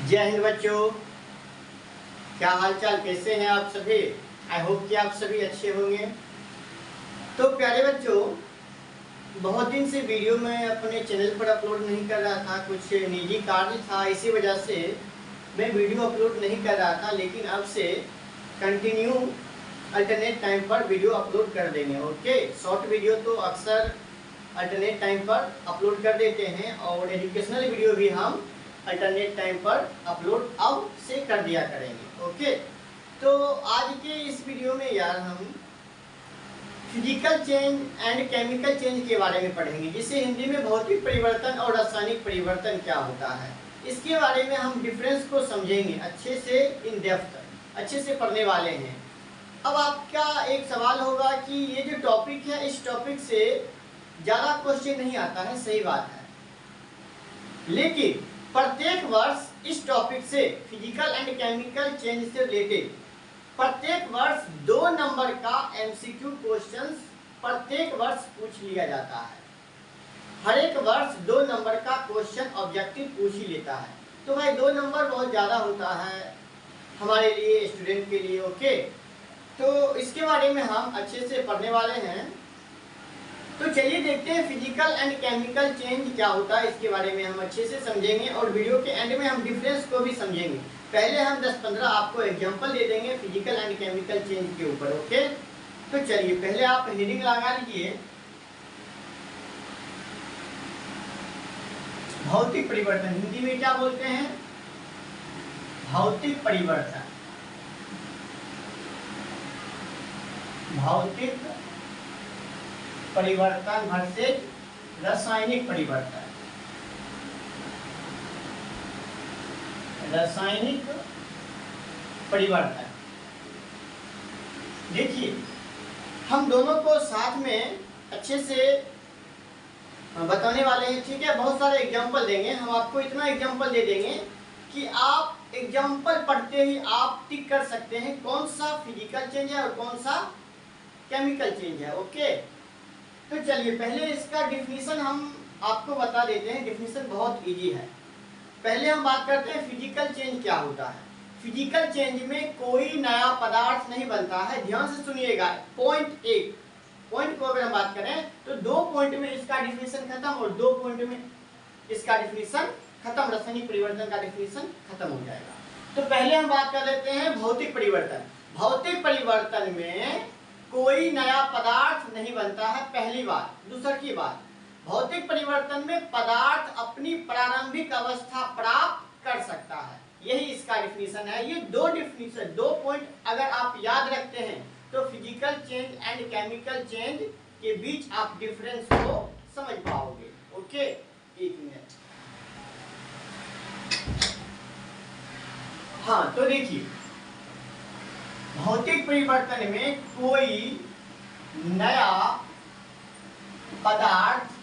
जय हिंद बच्चों, क्या हाल चाल, कैसे हैं आप सभी। आई होप कि आप सभी अच्छे होंगे। तो प्यारे बच्चों, बहुत दिन से वीडियो मैं अपने चैनल पर अपलोड नहीं कर रहा था, कुछ निजी कार्य था, इसी वजह से मैं वीडियो अपलोड नहीं कर रहा था। लेकिन अब से कंटिन्यू अल्टरनेट टाइम पर वीडियो अपलोड कर देंगे। ओके, शॉर्ट वीडियो तो अक्सर अल्टरनेट टाइम पर अपलोड कर देते हैं और एजुकेशनल वीडियो भी हम अल्टरनेट टाइम पर अपलोड अब से कर दिया करेंगे। ओके, तो आज के इस वीडियो में यार हम physical change and chemical change के बारे में पढ़ेंगे, जिसे हिंदी में भौतिक परिवर्तन और रासायनिक परिवर्तन क्या होता है, इसके बारे में हम डिफरेंस को समझेंगे अच्छे से, इन डेप्थ अच्छे से पढ़ने वाले हैं। अब आपका एक सवाल होगा कि ये जो टॉपिक है, इस टॉपिक से ज़्यादा क्वेश्चन नहीं आता है, सही बात है, लेकिन प्रत्येक वर्ष इस टॉपिक से, फिजिकल एंड केमिकल चेंज से रिलेटेड प्रत्येक वर्ष 2 नंबर का एमसीक्यू क्वेश्चंस प्रत्येक वर्ष पूछ लिया जाता है। हर एक वर्ष 2 नंबर का क्वेश्चन ऑब्जेक्टिव पूछ ही लेता है। तो भाई 2 नंबर बहुत ज़्यादा होता है हमारे लिए, स्टूडेंट के लिए। ओके, तो इसके बारे में हम अच्छे से पढ़ने वाले हैं। तो चलिए देखते हैं फिजिकल एंड केमिकल चेंज क्या होता है, इसके बारे में हम अच्छे से समझेंगे और वीडियो के एंड में हम डिफरेंस को भी समझेंगे। पहले हम 10-15 आपको एग्जांपल दे देंगे फिजिकल एंड केमिकल चेंज के ऊपर। ओके, तो चलिए पहले आप हेडिंग लगा लीजिए, भौतिक परिवर्तन। हिंदी में क्या बोलते हैं? भौतिक परिवर्तन। भौतिक परिवर्तन वर्सेज रासायनिक परिवर्तन। रासायनिक परिवर्तन, देखिए हम दोनों को साथ में अच्छे से बताने वाले हैं, ठीक है। बहुत सारे एग्जांपल देंगे हम आपको, इतना एग्जांपल दे देंगे कि आप एग्जांपल पढ़ते ही आप टिक कर सकते हैं कौन सा फिजिकल चेंज है और कौन सा केमिकल चेंज है। ओके, तो चलिए पहले इसका डिफिनीशन हम आपको बता देते हैं। डिफिनीशन बहुत इजी है। पहले हम बात करते हैं फिजिकल चेंज क्या होता है। फिजिकल चेंज में कोई नया पदार्थ नहीं बनता है। ध्यान से सुनिएगा, पॉइंट एक पॉइंट को अगर हम बात करें तो 2 पॉइंट में इसका डिफिनीशन खत्म और 2 पॉइंट में इसका डिफिनीशन खत्म, रासायनिक परिवर्तन का डिफिनीशन खत्म हो जाएगा। तो पहले हम बात कर लेते हैं भौतिक परिवर्तन। भौतिक परिवर्तन में कोई नया पदार्थ नहीं बनता है, पहली बात। दूसरी बात, भौतिक परिवर्तन में पदार्थ अपनी प्रारंभिक अवस्था प्राप्त कर सकता है, यही इसका डिफिनीशन है। ये 2 डिफिनीशन, 2 पॉइंट अगर आप याद रखते हैं तो physical change and chemical change के बीच आप डिफरेंस को समझ पाओगे। Okay, 1 minute. हाँ, तो देखिए भौतिक परिवर्तन में कोई नया पदार्थ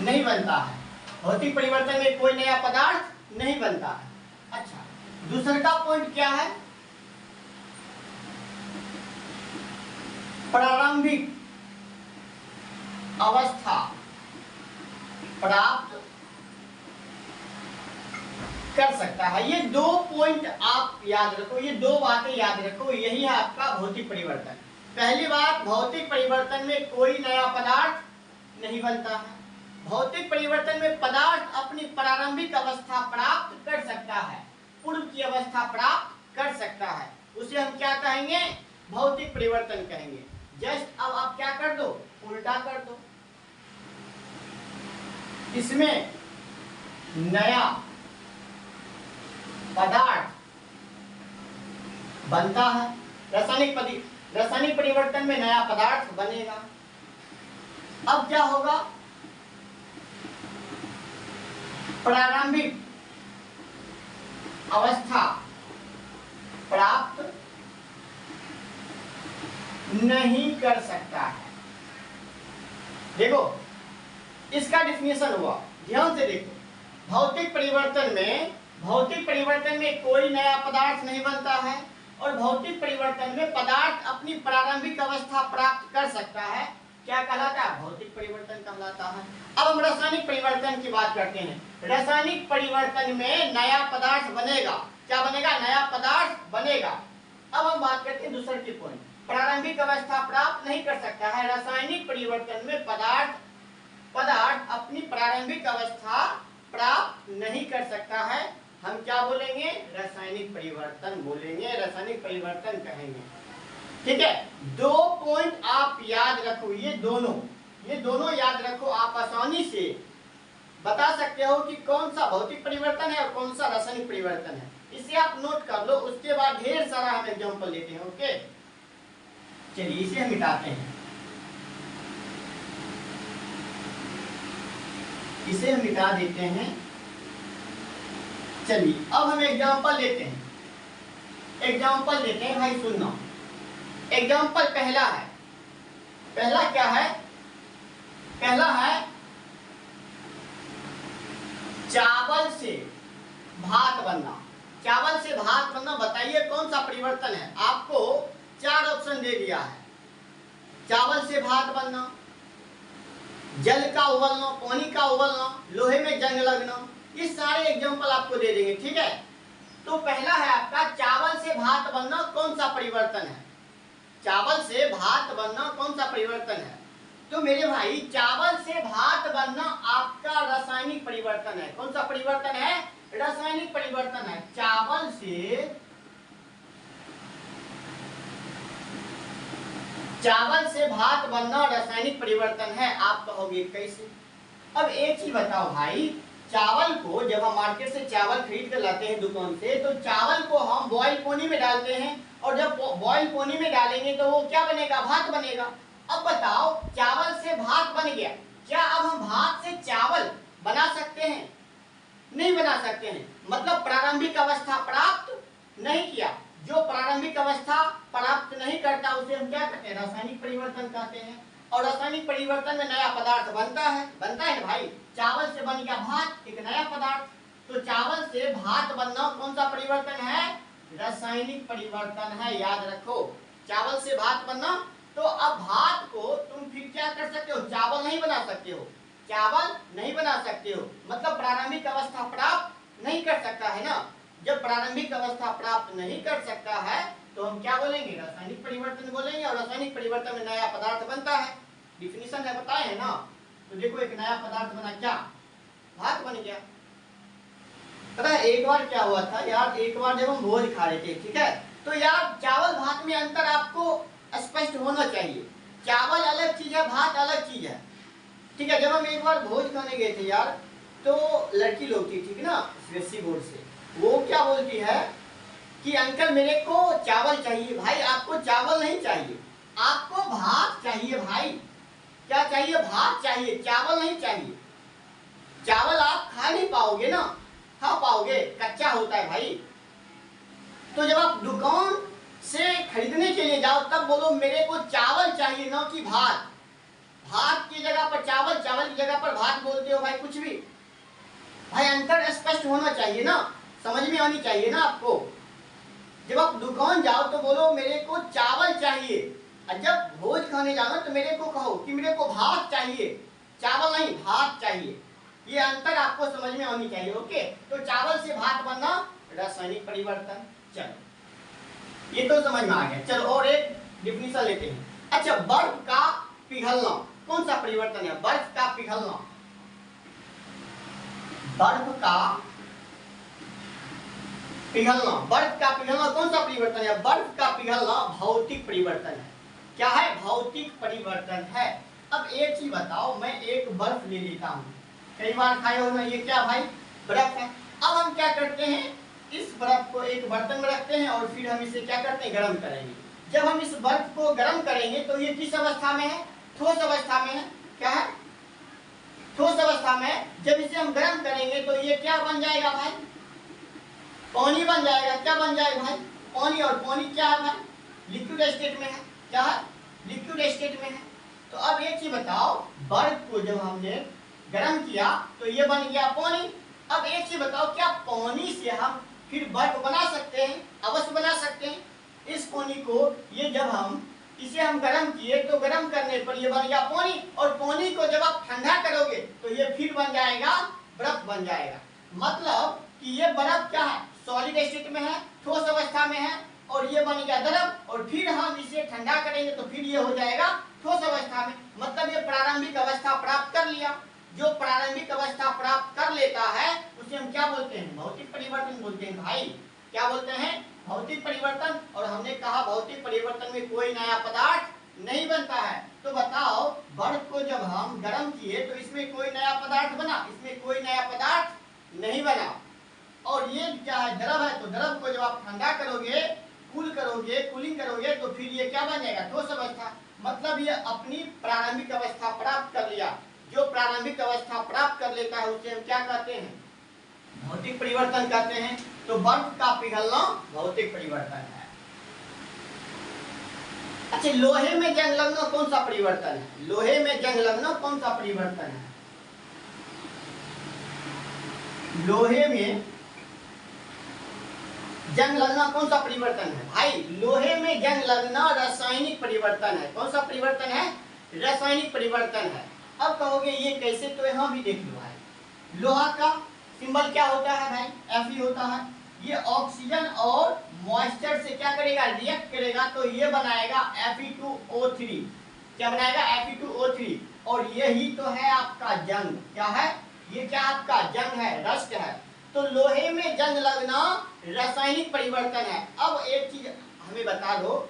नहीं बनता है। भौतिक परिवर्तन में कोई नया पदार्थ नहीं बनता है। अच्छा, दूसरा का पॉइंट क्या है? प्रारंभिक अवस्था प्राप्त कर सकता है। ये 2 पॉइंट आप याद रखो, ये 2 बातें याद रखो, यही है आपका भौतिक परिवर्तन। पहली बात, भौतिक परिवर्तन में कोई नया पदार्थ नहीं बनता है। भौतिक परिवर्तन में पदार्थ अपनी प्रारंभिक अवस्था प्राप्त कर सकता है, पूर्व की अवस्था प्राप्त कर सकता है, उसे हम क्या कहेंगे? भौतिक परिवर्तन कहेंगे। जस्ट अब आप क्या कर दो, उल्टा कर दो। इसमें नया पदार्थ बनता है, रासायनिक परिवर्तन में नया पदार्थ बनेगा। अब क्या होगा? प्रारंभिक अवस्था प्राप्त नहीं कर सकता है। देखो इसका डिफिनेशन हुआ, ध्यान से देखो। भौतिक परिवर्तन में कोई नया पदार्थ नहीं बनता है और भौतिक परिवर्तन में पदार्थ अपनी प्रारंभिक अवस्था प्राप्त कर सकता है, क्या कहलाता है? भौतिक परिवर्तन कहलाता है। अब हम रासायनिक परिवर्तन की बात करते हैं। रासायनिक परिवर्तन में नया पदार्थ बनेगा। क्या बनेगा? नया पदार्थ बनेगा। अब हम बात करते हैं दूसरे की पॉइंट, प्रारंभिक अवस्था प्राप्त नहीं कर सकता है। रासायनिक परिवर्तन में पदार्थ अपनी प्रारंभिक अवस्था प्राप्त नहीं कर सकता है। हम क्या बोलेंगे? रासायनिक परिवर्तन बोलेंगे, रासायनिक परिवर्तन कहेंगे। ठीक है, 2 पॉइंट आप याद रखो, ये दोनों याद रखो। आप आसानी से बता सकते हो कि कौन सा भौतिक परिवर्तन है और कौन सा रासायनिक परिवर्तन है। इसे आप नोट कर लो, उसके बाद ढेर सारा हम एग्जांपल लेते हैं। ओके, चलिए इसे हम मिटाते हैं, इसे हम मिटा देते हैं। चलिए अब हम एग्जांपल लेते हैं, भाई सुनना। एग्जांपल पहला है, पहला क्या है? पहला है चावल से भात बनना। चावल से भात बनना, बताइए कौन सा परिवर्तन है? आपको 4 ऑप्शन दे दिया है। चावल से भात बनना, जल का उबलना, पानी का उबलना, लोहे में जंग लगना, ये सारे एग्जांपल आपको दे देंगे। ठीक है, तो पहला है आपका चावल से भात बनना, कौन सा परिवर्तन है? चावल से भात बनना कौन सा परिवर्तन है? तो मेरे भाई चावल से भात बनना आपका रासायनिक परिवर्तन है। कौन सा परिवर्तन है? रासायनिक परिवर्तन है। चावल से भात बनना रासायनिक परिवर्तन है। आप कहोगे कैसे? अब एक चीज बताओ भाई, चावल को जब हम मार्केट से चावल खरीद कर लाते हैं दुकान से, तो चावल को हम बॉयल पानी में डालते हैं, और जब बॉयल पानी में डालेंगे तो वो क्या बनेगा? भात बनेगा। अब बताओ, चावल से भात बन गया, क्या अब हम भात से चावल बना सकते हैं? नहीं बना सकते हैं। मतलब प्रारंभिक अवस्था प्राप्त नहीं किया। जो प्रारंभिक अवस्था प्राप्त नहीं करता उसे हम क्या कहते हैं? रासायनिक परिवर्तन कहते हैं। और रासायनिक परिवर्तन में नया पदार्थ बनता है भाई। चावल से बन गया भात, एक नया पदार्थ। तो चावल से भात बनना कौन सा परिवर्तन है? रासायनिक परिवर्तन है, याद रखो। चावल से भात बनना, तो अब भात को तुम फिर क्या कर सकते हो? चावल नहीं बना सकते हो, मतलब प्रारंभिक अवस्था प्राप्त नहीं कर सकता है ना। जब प्रारंभिक अवस्था प्राप्त नहीं कर सकता है तो हम क्या बोलेंगे? रासायनिक परिवर्तन बोलेंगे। और रासायनिक परिवर्तन में नया पदार्थ बनता है, डिफिनीशन है, बताए है ना। तो देखो, एक नया पदार्थ बना, क्या? भात बन गया। पता है एक बार क्या हुआ था यार, एक बार जब हम भोज खा रहे थे, ठीक है, तो यार चावल भात में अंतर आपको स्पष्ट होना चाहिए। चावल अलग चीज है, भात अलग चीज है। ठीक है, जब हम एक बार भोज खाने गए थे यार, तो लड़की लोग थी, ठीक ना, सीबीएसई बोर्ड से, वो क्या बोलती है कि अंकल मेरे को चावल चाहिए। भाई आपको चावल नहीं चाहिए, आपको भात चाहिए भाई। क्या चाहिए? भात चाहिए, चावल नहीं चाहिए। चावल आप खा नहीं पाओगे ना, खा पाओगे, कच्चा होता है भाई। तो जब आप दुकान से खरीदने के लिए जाओ तब बोलो मेरे को चावल चाहिए, ना कि भात। भात की जगह पर चावल, चावल की जगह पर भात बोलते हो भाई, कुछ भी। भाई अंतर स्पष्ट होना चाहिए ना, समझ में आनी चाहिए ना आपको। जब आप दुकान जाओ तो बोलो मेरे को चावल चाहिए, और जब भोज खाने जाना तो मेरे को कहो कि मेरे को भात चाहिए, चावल नहीं, भात चाहिए। ये अंतर आपको समझ में आनी चाहिए। ओके, तो चावल से भात बनना रासायनिक परिवर्तन। चलो ये तो समझ में आ गया। चलो और एक डिफिनीशन लेते हैं। अच्छा, बर्फ का पिघलना कौन सा परिवर्तन है? बर्फ का पिघलना, बर्फ का पिघलना कौन सा परिवर्तन है? बर्फ का पिघलना भौतिक परिवर्तन है। क्या है? भौतिक परिवर्तन है। अब एक चीज बताओ, मैं एक बर्फ ले लेता हूँ, कई बार खाए हो ना, ये क्या भाई? बर्फ है। अब हम क्या करते हैं? इस बर्फ को एक बर्तन में रखते हैं और फिर हम इसे क्या करते हैं? गर्म करेंगे। जब हम इस बर्फ को गर्म करेंगे तो ये किस अवस्था में है? ठोस अवस्था में है। क्या है? ठोस अवस्था में। जब इसे हम गर्म करेंगे तो ये क्या बन जाएगा भाई? पानी बन जाएगा। क्या बन जाएगा भाई? पानी। और पानी क्या है भाई? लिक्विड स्टेट में है। क्या है? लिक्विड स्टेट में है। तो अब एक चीज बताओ, बर्फ को जब हमने गर्म किया तो ये बन गया पानी। अब एक चीज बताओ, क्या पानी से हम फिर बर्फ बना सकते हैं? अवश्य बना सकते हैं। इस पानी को ये जब हम इसे हम गर्म किए तो गर्म करने पर ये बन गया पानी, और पानी को जब आप ठंडा करोगे तो ये फिर बन जाएगा बर्फ बन जाएगा। मतलब कि ये बर्फ क्या है, सॉलिड स्टेट में है, ठोस अवस्था में है, और ये बन गया द्रव, और फिर हम इसे ठंडा करेंगे तो फिर ये हो जाएगा ठोस अवस्था में। मतलब ये प्रारंभिक अवस्था प्राप्त कर लिया। जो प्रारंभिक अवस्था प्राप्त कर लेता है उसे हम क्या बोलते हैं, भौतिक परिवर्तन बोलते हैं भाई। क्या बोलते हैं, भौतिक परिवर्तन। और हमने कहा भौतिक परिवर्तन में कोई नया पदार्थ नहीं बनता है। तो बताओ, बर्फ को जब हम गर्म किए तो इसमें कोई नया पदार्थ बना, इसमें कोई नया पदार्थ नहीं बना। और ये क्या है, द्रव है, तो द्रव को जब आप ठंडा करोगे, कूल करोगे, कूलिंग करोगे तो फिर ये क्या बन जाएगा, ठोस अवस्था। मतलब ये अपनी प्रारंभिक अवस्था प्राप्त कर लिया। जो प्रारंभिक अवस्था प्राप्त कर लेता है उसे हम क्या कहते हैं, भौतिक परिवर्तन कहते हैं। तो बर्फ का पिघलना भौतिक परिवर्तन है। अच्छा, लोहे में जंग लगना कौन सा परिवर्तन है, लोहे में जंग लगना कौन सा परिवर्तन है। लोहे में जंग लगना कौन सा परिवर्तन है भाई, लोहे में जंग लगना रासायनिक परिवर्तन है। कौन सा परिवर्तन है, रासायनिक परिवर्तन है। अब कहोगे ये कैसे, तो यहाँ भी देख लो भाई, लोहा का सिंबल क्या होता है भाई, Fe होता है। ये ऑक्सीजन और मॉइस्चर से क्या करेगा, रिएक्ट करेगा, तो ये बनाएगा Fe2O3। क्या बनाएगा, Fe2O3। और यही तो है आपका जंग। क्या है, ये क्या आपका जंग है, रस्ट है। तो लोहे में जंग लगना रासायनिक परिवर्तन है। अब एक चीज हमें बता दो,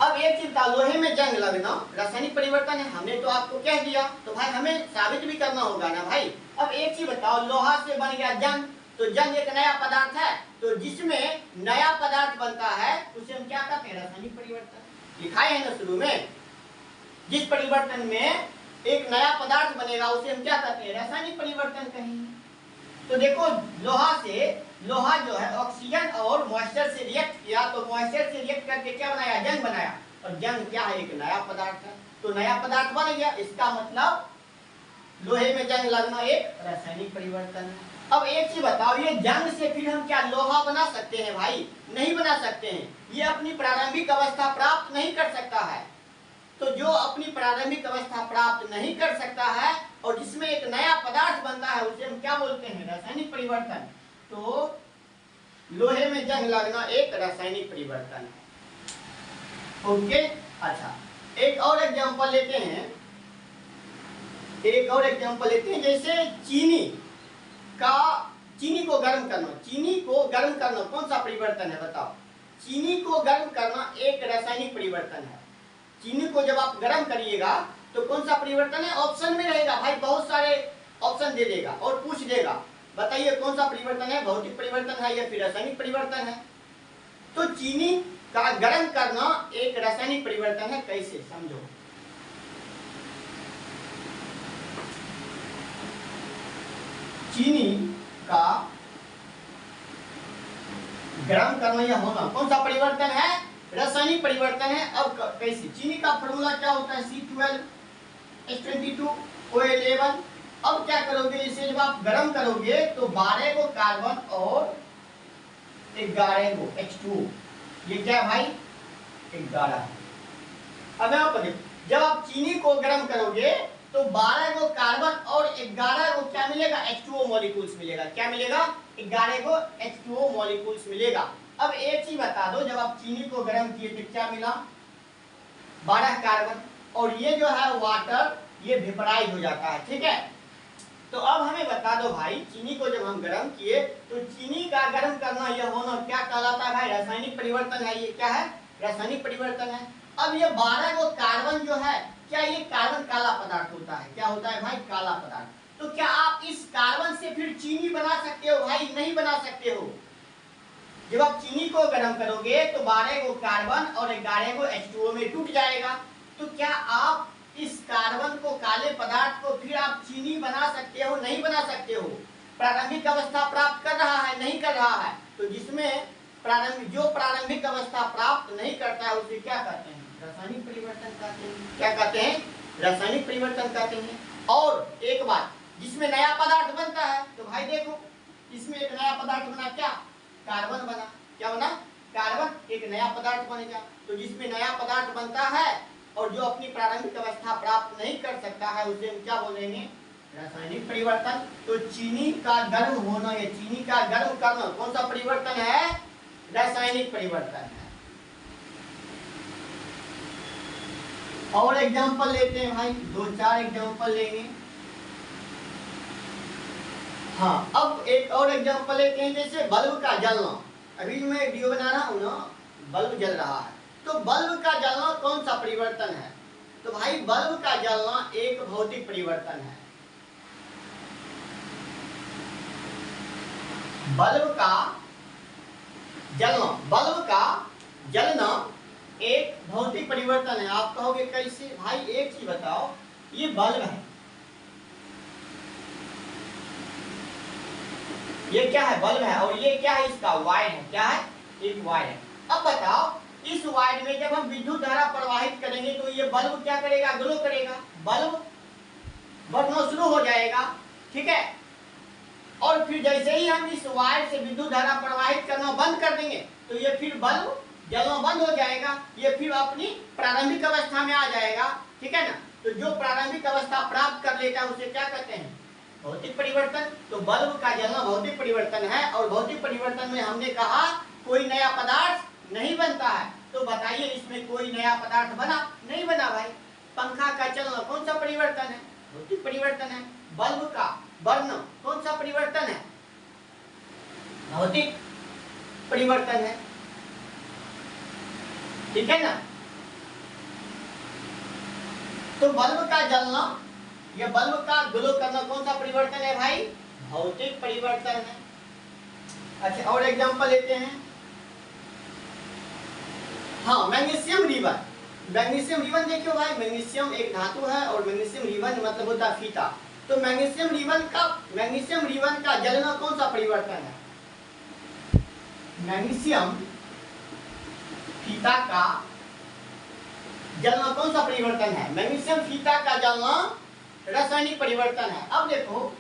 अब एक चीज था, लोहे में जंग लगना रासायनिक परिवर्तन है, हमने तो आपको कह दिया, तो भाई हमें साबित भी करना होगा ना भाई। अब एक चीज बताओ, लोहा से बन गया जंग, तो जंग एक नया पदार्थ है, तो जिसमें नया पदार्थ बनता है उसे हम क्या कहते हैं, रासायनिक परिवर्तन। लिखा है ना शुरू में, जिस परिवर्तन में एक नया पदार्थ बनेगा उसे हम क्या कहते हैं, रासायनिक परिवर्तन कहेंगे। तो देखो, लोहा जो है ऑक्सीजन और मॉइस्चर से रिएक्ट किया, तो मॉइस्चर से रिएक्ट करके क्या बनाया, जंग बनाया। और जंग क्या है, एक नया पदार्थ है, तो नया पदार्थ बन गया। इसका मतलब लोहे में जंग लगना एक रासायनिक परिवर्तन है। अब एक चीज बताओ, ये जंग से फिर हम क्या लोहा बना सकते हैं भाई, नहीं बना सकते हैं। ये अपनी प्रारंभिक अवस्था प्राप्त नहीं कर सकता है। तो जो अपनी प्रारंभिक अवस्था प्राप्त नहीं कर सकता है और जिसमें एक नया पदार्थ बनता है उसे हम क्या बोलते हैं, रासायनिक परिवर्तन। तो लोहे में जंग लगना एक रासायनिक परिवर्तन है। ओके, अच्छा एक और एग्जांपल लेते हैं, जैसे चीनी को गर्म करना कौन सा परिवर्तन है, बताओ। चीनी को गर्म करना एक रासायनिक परिवर्तन है। चीनी को जब आप गर्म करिएगा तो कौन सा परिवर्तन है, ऑप्शन में रहेगा भाई, बहुत सारे ऑप्शन दे देगा और पूछ देगा, बताइए कौन सा परिवर्तन है, भौतिक परिवर्तन है या फिर रासायनिक परिवर्तन है। तो चीनी का गर्म करना एक रासायनिक परिवर्तन है, कैसे समझो। चीनी का गर्म करना या होना कौन सा परिवर्तन है, रासायनिक परिवर्तन है। अब कैसे, चीनी का फॉर्मूला क्या होता है, C12H22O11। अब क्या करोगे, इसे जब आप गर्म करोगे तो 12 को कार्बन और 11 को H2O, ये क्या भाई 11। अब यहाँ पर जब आप चीनी को गर्म करोगे तो 12 को कार्बन और 11 को क्या मिलेगा, H2O मॉलिक्यूल्स मिलेगा। क्या मिलेगा, 11 को H2O मॉलिक्यूल्स मिलेगा। अब एक चीज बता दो, जब आप चीनी को गर्म किए तो क्या मिला, 12 कार्बन, और ये जो है वाटर, ये वेपराइज हो जाता है, ठीक है। तो अब हमें बता दो भाई, चीनी को जब हम गर्म किए तो चीनी का गर्म करना यह होना क्या कहलाता है भाई, रासायनिक परिवर्तन है। ये क्या है, रासायनिक परिवर्तन है। अब ये 12 को कार्बन जो है, क्या ये कार्बन काला पदार्थ होता है, क्या होता है भाई, काला पदार्थ। तो क्या आप इस कार्बन से फिर चीनी बना सकते हो भाई, नहीं बना सकते हो। जब आप चीनी को गर्म करोगे तो 12 को कार्बन और 11 को H2O में टूट जाएगा। तो क्या आप इस कार्बन को, काले पदार्थ को फिर आप चीनी बना सकते हो, नहीं बना सकते हो। प्रारंभिक अवस्था प्राप्त कर रहा है, नहीं कर रहा है। तो जिसमें प्रारंभिक अवस्था प्राप्त नहीं करता है उसे क्या कहते हैं, रासायनिक परिवर्तन कहते हैं। क्या कहते हैं, रासायनिक परिवर्तन कहते हैं। और एक बात, जिसमें नया पदार्थ बनता है, तो भाई देखो इसमें एक नया पदार्थ बना, क्या कार्बन बना, क्या बना कार्बन एक नया पदार्थ बनेगा। तो जिसमें नया पदार्थ बनता है और जो अपनी प्रारंभिक अवस्था प्राप्त नहीं कर सकता है उसे हम क्या बोलेंगे, रासायनिक परिवर्तन। तो चीनी का गर्म होना या चीनी का गर्म करना कौन सा परिवर्तन है, रासायनिक परिवर्तन है। और एग्जांपल लेते हैं भाई, 2-4 एग्जांपल लेंगे। हाँ, अब एक और एग्जांपल लेते हैं, जैसे बल्ब का जलना। अभी मैं वीडियो बना रहा हूँ ना, बल्ब जल रहा है, तो बल्ब का जलना कौन सा परिवर्तन है, तो भाई बल्ब का जलना एक भौतिक परिवर्तन है। बल्ब का जलना एक भौतिक परिवर्तन है। आप कहोगे कैसे भाई, एक चीज बताओ, ये बल्ब है, ये क्या है, बल्ब है, और ये क्या है, इसका वायर है, क्या है, एक वायर है। अब बताओ इस वायर में जब हम विद्युत धारा प्रवाहित करेंगे तो ये बल्ब क्या करेगा, ग्लो करेगा, बल्ब बढ़ना शुरू हो जाएगा, ठीक है। और फिर जैसे ही हम इस वायर से विद्युत धारा प्रवाहित करना बंद कर देंगे तो ये फिर बल्ब जलना बंद हो जाएगा, ये फिर अपनी प्रारंभिक अवस्था में आ जाएगा, ठीक है ना। तो जो प्रारंभिक अवस्था प्राप्त कर लेता है उसे क्या कहते हैं, भौतिक परिवर्तन। तो बल्ब का जलना भौतिक परिवर्तन है, और भौतिक परिवर्तन में हमने कहा कोई नया पदार्थ नहीं बनता है। तो बताइए इसमें कोई नया पदार्थ बना, नहीं बना भाई। पंखा का चलना कौन सा परिवर्तन है, भौतिक परिवर्तन है। बल्ब का बढ़ना कौन सा परिवर्तन है, भौतिक परिवर्तन है, ठीक है ना। तो बल्ब का जलना या बल्ब का ग्लो करना कौन सा परिवर्तन है भाई, भौतिक परिवर्तन है। अच्छा, और एग्जांपल लेते हैं। हाँ, मैग्नीशियम रिबन। मैग्नीशियम रिबन देखियो भाई, मैग्नीशियम एक धातु है और मैग्नीशियम रिबन मतलब होता है फीता। तो मैग्नीशियम रिबन का जलना कौन सा परिवर्तन है, मैग्नीशियम फीता का जलना कौन सा परिवर्तन है, मैग्नीशियम फीता का जलना रासायनिक परिवर्तन है। अब देखो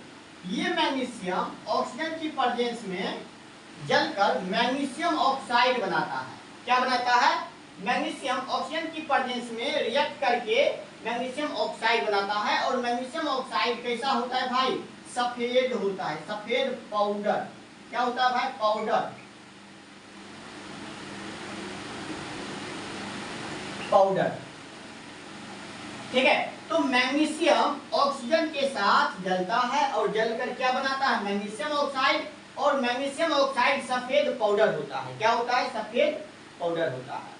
ये मैग्नीशियम ऑक्सीजन की प्रेजेंस में जलकर मैग्नीशियम ऑक्साइड बनाता है। क्या बनाता है, मैग्नीशियम ऑक्सीजन की प्रेजेंस में रिएक्ट करके मैग्नीशियम ऑक्साइड बनाता है। और मैग्नीशियम ऑक्साइड कैसा होता है भाई, सफेद होता है, सफेद पाउडर। क्या होता है भाई, पाउडर, पाउडर, ठीक है। तो मैग्नीशियम ऑक्सीजन के साथ जलता है और जलकर क्या बनाता है, मैग्नीशियम ऑक्साइड। और मैग्नीशियम ऑक्साइड सफेद पाउडर होता है। क्या होता है, सफेद पाउडर होता है।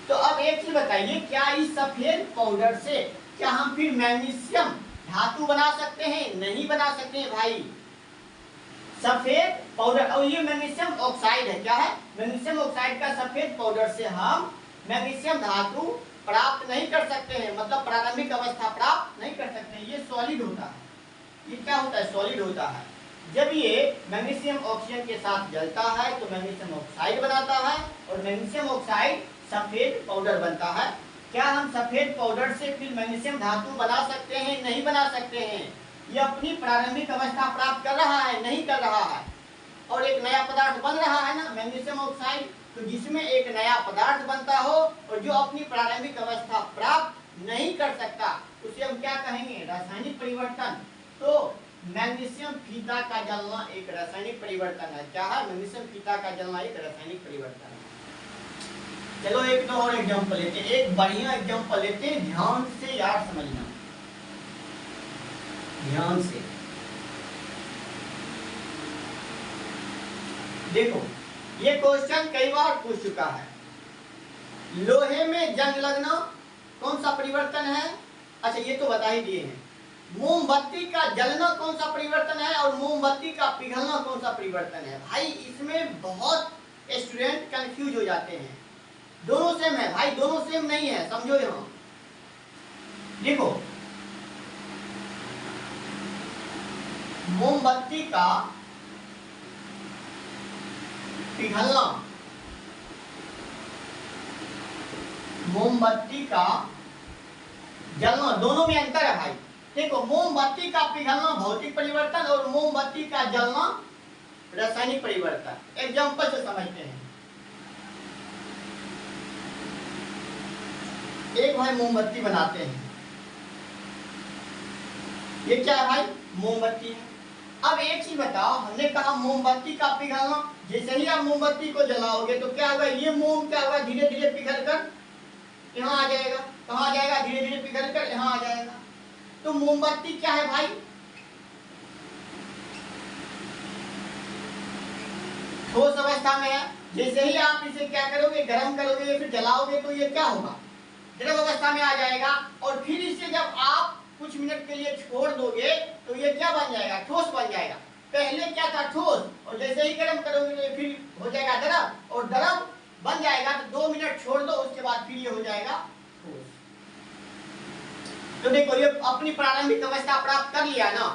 तो अब एक चीज बताइए, क्या इस सफेद पाउडर से क्या हम फिर मैग्नीशियम धातु बना सकते हैं, नहीं बना सकते हैं भाई। सफेद पाउडर, और ये मैग्नीशियम ऑक्साइड है, क्या है, मैग्नीशियम ऑक्साइड का सफेद पाउडर से हम मैग्नीशियम धातु प्राप्त नहीं कर सकते हैं, मतलब प्रारंभिक अवस्था प्राप्त नहीं कर सकते हैं। ये सॉलिड होता है, ये क्या होता है, सॉलिड होता है। जब ये मैग्नीशियम ऑक्सीजन के साथ जलता है तो मैग्नीशियम ऑक्साइड बनाता है, और मैग्नीशियम ऑक्साइड सफेद पाउडर बनता है। क्या हम सफेद पाउडर से फिर मैग्नीशियम धातु बना सकते हैं, नहीं बना सकते हैं। ये अपनी प्रारंभिक अवस्था प्राप्त कर रहा है, नहीं कर रहा है, और एक नया पदार्थ बन रहा है ना, मैग्नीशियम ऑक्साइड। तो जिसमें एक नया पदार्थ बनता हो और जो अपनी प्रारंभिक अवस्था प्राप्त नहीं कर सकता उसे हम क्या कहेंगे, रासायनिक परिवर्तन। तो मैग्नीशियम फीता का जलना एक रासायनिक परिवर्तन है। क्या है, मैग्नीशियम फीता का जलना एक रासायनिक परिवर्तन है। चलो एक दो और एग्जांपल लेते हैं, एक बढ़िया एग्जांपल लेते हैं, ध्यान से यार समझना, ध्यान से देखो। ये क्वेश्चन कई बार पूछ चुका है, लोहे में जंग लगना कौन सा परिवर्तन है। अच्छा, ये तो बता ही दिए हैं। मोमबत्ती का जलना कौन सा परिवर्तन है, और मोमबत्ती का पिघलना कौन सा परिवर्तन है। भाई इसमें बहुत स्टूडेंट कंफ्यूज हो जाते हैं। दोनों सेम है भाई, दोनों सेम नहीं है, समझो। यहाँ देखो, मोमबत्ती का पिघलना, मोमबत्ती का जलना, दोनों में अंतर है भाई। देखो, मोमबत्ती का पिघलना भौतिक परिवर्तन और मोमबत्ती का जलना रासायनिक परिवर्तन। एग्जांपल से समझते हैं। एक भाई मोमबत्ती बनाते हैं। ये क्या है भाई? मोमबत्ती है। अब एक चीज बताओ, हमने कहा मोमबत्ती का पिघलना, जैसे ही आप मोमबत्ती को जलाओगे तो क्या होगा, ये मोम क्या होगा, धीरे धीरे पिघल कर यहाँ आ जाएगा। कहाँ आ जाएगा? धीरे धीरे पिघल कर यहाँ आ जाएगा। तो मोमबत्ती क्या है भाई? ठोस अवस्था में है। जैसे ही आप इसे क्या करोगे, गर्म करोगे या फिर जलाओगे तो ये क्या होगा, द्रव अवस्था में आ जाएगा। और फिर इसे जब आप कुछ मिनट के लिए छोड़ दोगे तो ये क्या बन जाएगा, ठोस बन जाएगा। पहले क्या था, ठोस, और जैसे ही गर्म करोगे तो फिर हो जाएगा द्रव, और द्रव बन जाएगा तो 2 मिनट छोड़ दो, उसके बाद फिर ये हो जाएगा ठोस। तो देखो ये अपनी प्रारंभिक अवस्था प्राप्त कर लिया ना,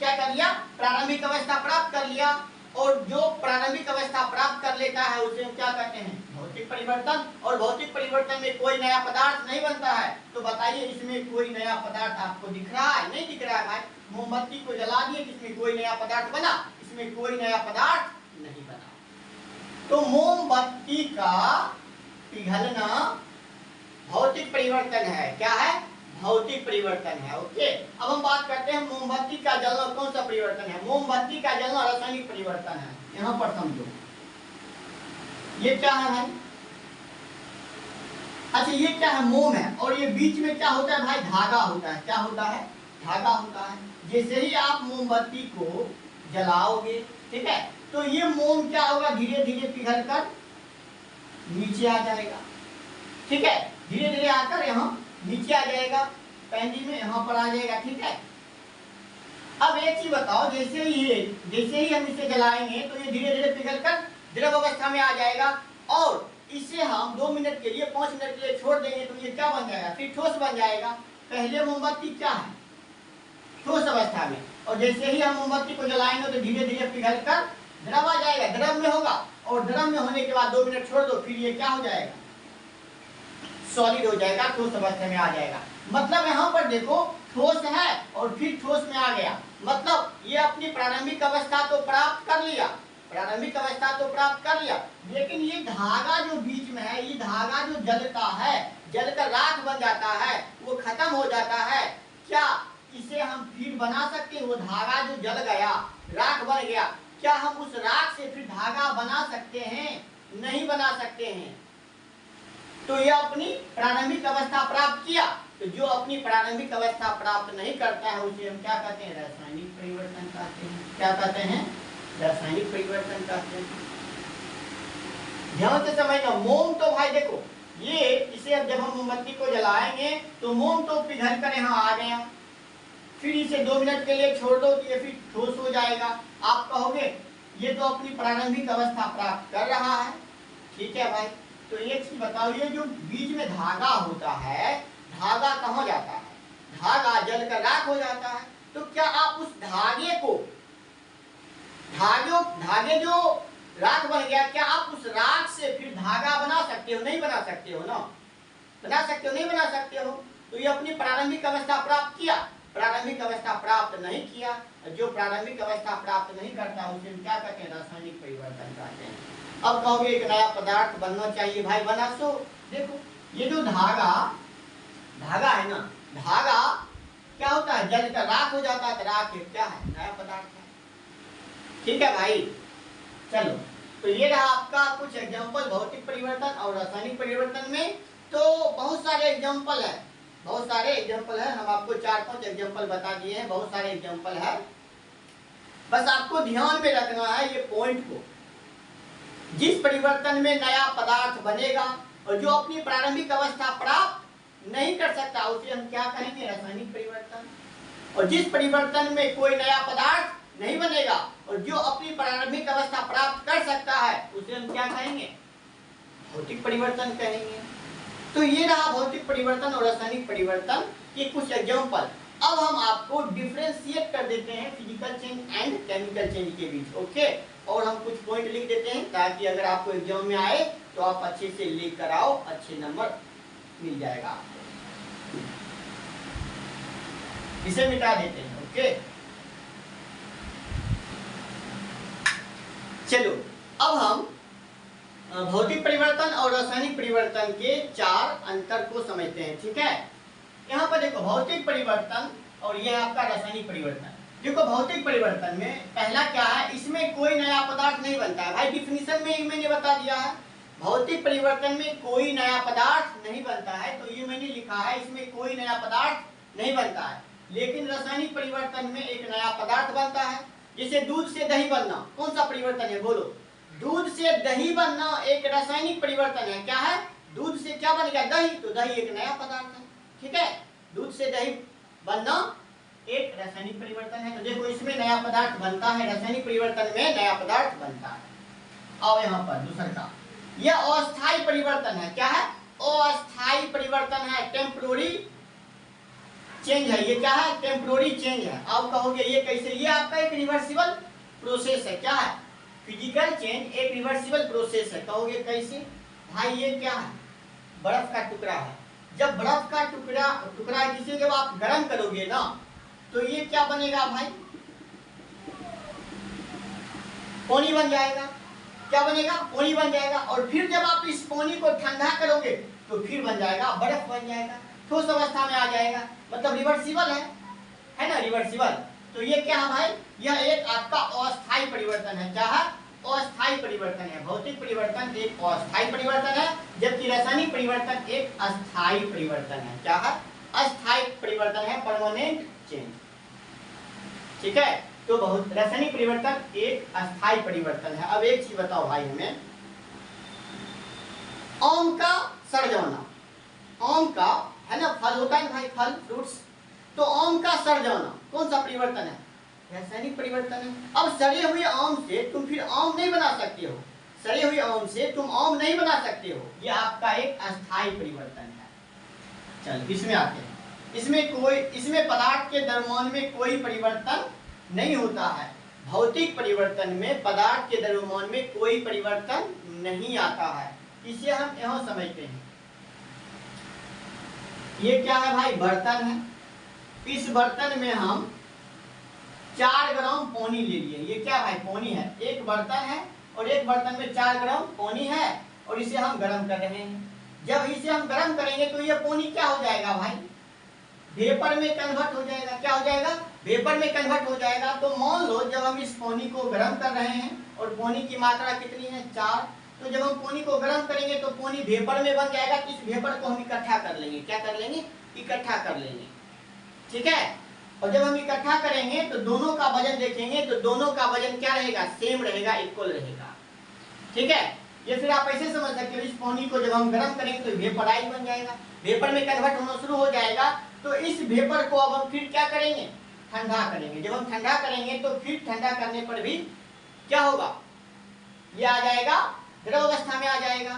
क्या कर लिया, प्रारंभिक अवस्था प्राप्त कर लिया। और जो प्रारंभिक अवस्था प्राप्त कर लेता है उसे हम क्या कहते हैं, भौतिक परिवर्तन। और भौतिक परिवर्तन में कोई नया पदार्थ नहीं बनता है। तो बताइए इसमें कोई नया पदार्थ आपको दिख रहा है? नहीं दिख रहा है भाई। मोमबत्ती को जला दिए, इसमें कोई नया पदार्थ बना? इसमें कोई नया पदार्थ नहीं बना। तो मोमबत्ती का पिघलना भौतिक परिवर्तन है। क्या है? भौतिक परिवर्तन है। ओके, अब हम बात करते हैं मोमबत्ती का जलना कौन सा परिवर्तन है। मोमबत्ती का जलना रासायनिक परिवर्तन है। यहाँ पर समझो, ये क्या है भाई? अच्छा, ये क्या है, मोम है, और ये बीच में क्या होता है भाई, धागा होता है। क्या होता है? धागा होता है। जैसे ही आप मोमबत्ती को जलाओगे, ठीक है, तो ये मोम क्या होगा, धीरे धीरे पिघल कर नीचे आ जाएगा। ठीक है, धीरे धीरे आकर यहाँ नीचे आ जाएगा, पेंडी में यहाँ पर आ जाएगा। ठीक है, अब एक चीज बताओ, जैसे ही हम इसे जलाएंगे तो ये धीरे धीरे पिघल कर द्रव अवस्था में आ जाएगा। और इसे हम 2 मिनट के लिए, 5 मिनट के लिए छोड़ देंगे तो ये क्या बन जाएगा, फिर ठोस बन जाएगा। पहले मोमबत्ती क्या है, ठोस अवस्था में, और जैसे ही हम मोमबत्ती को जलाएंगे तो धीरे धीरे पिघल कर द्रव आ जाएगा, द्रव में होगा। और द्रव में होने के बाद 2 मिनट छोड़ दो, फिर ये क्या हो जाएगा, सॉलिड हो जाएगा, ठोस अवस्था में आ जाएगा। मतलब यहाँ पर देखो, ठोस है और फिर ठोस में आ गया। मतलब ये अपनी प्रारंभिक अवस्था तो प्राप्त कर लिया, प्रारंभिक अवस्था तो प्राप्त कर लिया, लेकिन ये धागा जो बीच में है, ये धागा जो जलता है, जलकर राख बन जाता है, वो खत्म हो जाता है। क्या इसे हम फिर बना सकते हैं? वो धागा जो जल गया, राख बन गया, क्या हम उस राख से फिर धागा बना सकते हैं? नहीं बना सकते हैं। तो यह अपनी प्रारंभिक अवस्था प्राप्त किया। तो जो अपनी प्रारंभिक अवस्था प्राप्त नहीं करता है उसे हम क्या कहते हैं, रासायनिक परिवर्तन कहते हैं। क्या कहते हैं, रासायनिक परिवर्तन कहते हैं। ध्यान से समझना, मोम तो भाई देखो, ये इसे अब जब हम मोमबत्ती को जलाएंगे तो मोम तो पिघल कर यहाँ आ गया, फिर इसे 2 मिनट के लिए छोड़ दो तो ये फिर ठोस हो जाएगा। आप कहोगे ये तो अपनी प्रारंभिक अवस्था प्राप्त कर रहा है। ठीक है भाई, तो एक चीज बताओ, ये जो बीच में धागा होता है, धागा कहाँ जाता है, धागा जलकर राख हो जाता है। तो क्या आप उस धागे को, धागे जो राख बन गया, क्या आप उस राख से फिर धागा बना सकते हो? नहीं बना सकते हो ना, बना सकते हो? नहीं बना सकते हो। तो ये अपनी प्रारंभिक अवस्था प्राप्त किया, प्रारंभिक अवस्था प्राप्त नहीं किया। जो प्रारंभिक अवस्था प्राप्त नहीं करता उसे हम क्या कहते हैं, रासायनिक परिवर्तन कहते हैं। अब कहोगे एक नया पदार्थ बनना चाहिए, भाई बना। सो देखो, ये जो धागा है ना, धागा क्या होता है, जलकर राख हो जाता है, तो राख क्या है, नया पदार्थ है। ठीक है भाई, चलो, तो ये रहा आपका कुछ एग्जांपल भौतिक परिवर्तन और रासायनिक परिवर्तन में। तो बहुत सारे एग्जांपल है, बहुत सारे एग्जांपल है, हम आपको 4-5 एग्जांपल बता दिए हैं, बहुत सारे एग्जांपल है। बस आपको ध्यान में रखना है ये पॉइंट को, जिस परिवर्तन में नया पदार्थ बनेगा और जो अपनी प्रारंभिक अवस्था प्राप्त नहीं कर सकता उसे हम क्या कहेंगे, रासायनिक परिवर्तन। और जिस परिवर्तन में कोई नया पदार्थ नहीं बनेगा और जो अपनी प्रारंभिक अवस्था प्राप्त कर सकता है उसे हम क्या कहेंगे, भौतिक परिवर्तन कहेंगे। तो ये रहा भौतिक परिवर्तन और रासायनिक परिवर्तन के कुछ एग्जांपल। अब हम आपको डिफरेंशिएट कर देते हैं physical change and chemical change के बीच। ओके, और हम कुछ पॉइंट लिख देते हैं ताकि अगर आपको एग्जाम में आए तो आप अच्छे से लिख कर आओ, अच्छे नंबर मिल जाएगा आपको। इसे मिटा देते हैं। ओके, चलो अब हम भौतिक परिवर्तन और रासायनिक परिवर्तन के 4 अंतर को समझते हैं। ठीक है, यहाँ पर देखो भौतिक परिवर्तन और यह आपका रासायनिक परिवर्तन। देखो भौतिक परिवर्तन में पहला क्या है, इसमें कोई नया पदार्थ नहीं बनता है। भाई डिफिनीशन में ही मैंने बता दिया है, भौतिक परिवर्तन में कोई नया पदार्थ नहीं बनता है, तो ये मैंने लिखा है इसमें कोई नया पदार्थ नहीं बनता है। लेकिन रासायनिक परिवर्तन में एक नया पदार्थ बनता है, जैसे दूध से दही बनना, कौन सा परिवर्तन है बोलो? दूध से दही बनना एक रासायनिक परिवर्तन है। क्या है? दूध से क्या बनेगा? दही। तो दही एक नया पदार्थ है। ठीक है, दूध से दही बनना एक रासायनिक परिवर्तन है। तो देखो इसमें नया पदार्थ बनता है, रासायनिक परिवर्तन में नया पदार्थ बनता है। आओ यहाँ पर दूसरा का, यह अस्थायी परिवर्तन है। क्या है? अस्थायी परिवर्तन है, टेम्पोररी चेंज है। ये क्या है? टेम्पोररी चेंज है। आप कहोगे ये कैसे? ये आपका एक रिवर्सिबल प्रोसेस है। क्या है? फिजिकल चेंज एक रिवर्सिबल प्रोसेस है। कहोगे कैसे? भाई ये क्या है? बर्फ का टुकड़ा है। जब बर्फ का टुकड़ा जिसे जब आप गर्म करोगे ना, तो ये क्या बनेगा भाई? पानी बन जाएगा। क्या बनेगा? पानी बन जाएगा। और फिर जब आप इस पानी को ठंडा करोगे तो फिर बन जाएगा बर्फ, बन जाएगा, ठोस अवस्था में आ जाएगा। मतलब रिवर्सिबल है ना, रिवर्सिबल। तो ये क्या है भाई? यह एक आपका अस्थायी परिवर्तन है। क्या है? अस्थायी परिवर्तन है। भौतिक परिवर्तन एक अस्थायी परिवर्तन है, जबकि रासायनिक परिवर्तन एक अस्थायी परिवर्तन है। क्या है? अस्थायी परिवर्तन है, परमानेंट चेंज। ठीक है, तो बहुत रासायनिक परिवर्तन एक अस्थायी परिवर्तन है। अब एक चीज बताओ भाई हमें, आम का सड़ जाना, आम का है ना, फल होता है ना भाई, फल फ्रूट्स, तो आम का सड़ जाना कौन सा परिवर्तन है? रासायनिक परिवर्तन है। अब सड़े हुए आम से तुम फिर आम नहीं बना सकते हो, सड़े हुए आम से तुम आम नहीं बना सकते हो। यह आपका एक अस्थायी परिवर्तन है। चलो इसमें आते हैं। इसमें पदार्थ के द्रव्यमान में कोई परिवर्तन नहीं होता है। भौतिक परिवर्तन में पदार्थ के द्रव्यमान में कोई परिवर्तन नहीं आता है। इसे हम यहाँ समझते हैं। ये क्या है भाई? बर्तन है। इस बर्तन में हम 4 ग्राम पानी ले लिए। ये क्या भाई? पानी है। एक बर्तन है और एक बर्तन में 4 ग्राम पानी है और इसे हम गर्म कर रहे हैं। जब इसे हम गर्म करेंगे तो ये पानी क्या हो जाएगा भाई? वेपर में कन्वर्ट हो जाएगा। क्या हो जाएगा? वेपर में कन्वर्ट हो जाएगा। तो मान लो जब हम इस पानी को गर्म कर रहे हैं और पानी की मात्रा कितनी है? 4। तो जब हम पानी को गर्म करेंगे तो पानी वेपर में बन जाएगा। इस वेपर को हम इकट्ठा कर लेंगे। क्या कर लेंगे? इकट्ठा कर लेंगे। ठीक है, और जब हम इकट्ठा करेंगे तो दोनों का वजन देखेंगे तो दोनों का वजन क्या रहेगा? सेम रहेगा, इक्वल रहेगा। ठीक है, ये फिर आप ऐसे समझ सकते हो, इस पानी को जब हम गर्म करेंगे तो वेपराइज बन जाएगा, वेपर में कन्वर्ट होना शुरू हो जाएगा। तो इस वेपर को अब हम फिर क्या करेंगे? ठंडा करेंगे। जब हम ठंडा करेंगे तो फिर ठंडा करने पर भी क्या होगा? ये आ जाएगा द्रव अवस्था में आ जाएगा।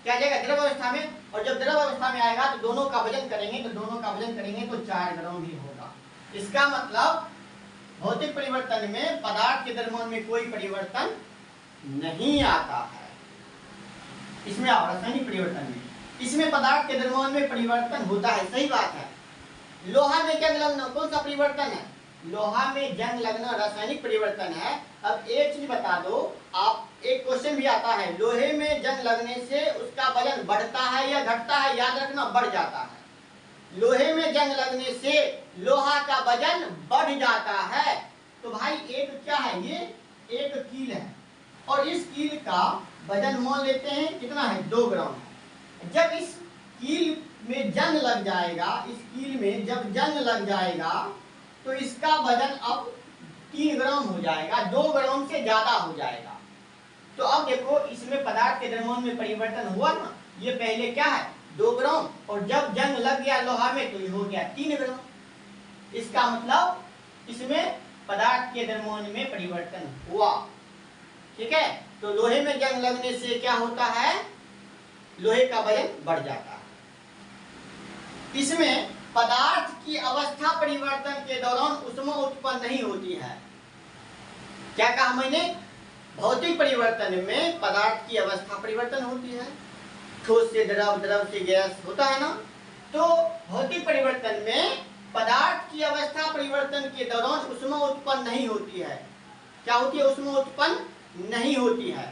क्या आ जाएगा? द्रव अवस्था में। और जब द्रव अवस्था में आएगा तो दोनों का वजन करेंगे तो 4 ग्राम ही होगा। इसका मतलब भौतिक परिवर्तन में पदार्थ के द्रव्यमान में कोई परिवर्तन नहीं आता है। इसमें रासायनिक परिवर्तन में इसमें पदार्थ के द्रव्यमान में परिवर्तन होता है। सही बात है। लोहा में जंग लगना कौन सा परिवर्तन है? लोहा में जंग लगना रासायनिक परिवर्तन है। अब एक चीज बता दो आप, एक क्वेश्चन भी आता है, लोहे में जंग लगने से उसका वजन बढ़ता है या घटता है? याद रखना, बढ़ जाता है। लोहे में जंग लगने से लोहा का वजन बढ़ जाता है। तो भाई एक क्या है? ये एक कील है और इस कील का वजन मान लेते हैं कितना है? 2 ग्राम। जब इस कील में जंग लग जाएगा, इस कील में जब जंग लग जाएगा तो इसका वजन अब 3 ग्राम हो जाएगा, 2 ग्राम से ज्यादा हो जाएगा। तो अब देखो इसमें पदार्थ के द्रव्यमान में परिवर्तन हुआ ना। ये पहले क्या है? 2 ग्राम, और जब जंग लग गया लोहा में तो ये हो गया 3 ग्राम। इसका मतलब इसमें पदार्थ के द्रव्यमान में परिवर्तन हुआ। ठीक है, तो लोहे में जंग लगने से क्या होता है? लोहे का वजन बढ़ जाता है। इसमें पदार्थ की अवस्था परिवर्तन के दौरान ऊष्मा उत्पन्न नहीं होती है। क्या कहा मैंने? भौतिक परिवर्तन में पदार्थ की अवस्था परिवर्तन होती है। ठोस से द्रव, द्रव से गैस होता है ना। तो भौतिक परिवर्तन में पदार्थ की अवस्था परिवर्तन के दौरान ऊष्मा उत्पन्न नहीं होती है। क्या होती है? ऊष्मा उत्पन्न नहीं होती है।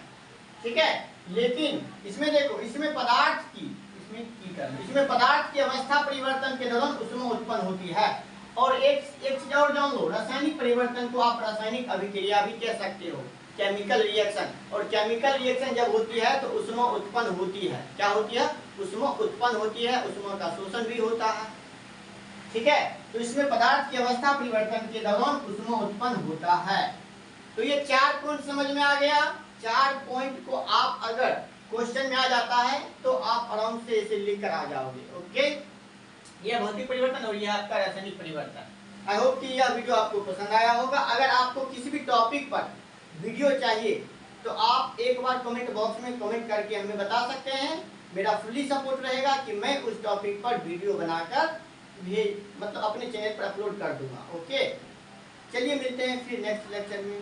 ठीक है, लेकिन इसमें देखो, इसमें पदार्थ की अवस्था परिवर्तन के दौरान ऊष्मा उत्पन्न होती है। और एक चीज और जान लो, रासायनिक परिवर्तन को आप रासायनिक अभिक्रिया भी कह सकते हो, केमिकल रिएक्शन। और केमिकल रिएक्शन जब होती है तो ऊष्मा उत्पन्न होती है। क्या होती है? ऊष्मा उत्पन्न होती है, ऊष्मा का शोषण भी होता है। ठीक है, तो इसमें पदार्थ की अवस्था परिवर्तन के दौरान ऊष्मा उत्पन्न होता है। तो ये 4 पॉइंट समझ में आ गया। 4 पॉइंट को आप अगर क्वेश्चन में आ जाता है तो आप आराम से इसे लिख कर आ जाओगे। ओके, ये भौतिक परिवर्तन और ये आपका रासायनिक परिवर्तन। आई होप कि यह वीडियो आपको पसंद आया होगा। अगर आपको किसी भी टॉपिक पर वीडियो चाहिए तो आप एक बार कमेंट बॉक्स में कमेंट करके हमें बता सकते हैं। मेरा फुल्ली सपोर्ट रहेगा कि मैं उस टॉपिक पर वीडियो बनाकर मतलब अपने चैनल पर अपलोड कर दूंगा। ओके, चलिए मिलते हैं फिर नेक्स्ट लेक्चर में।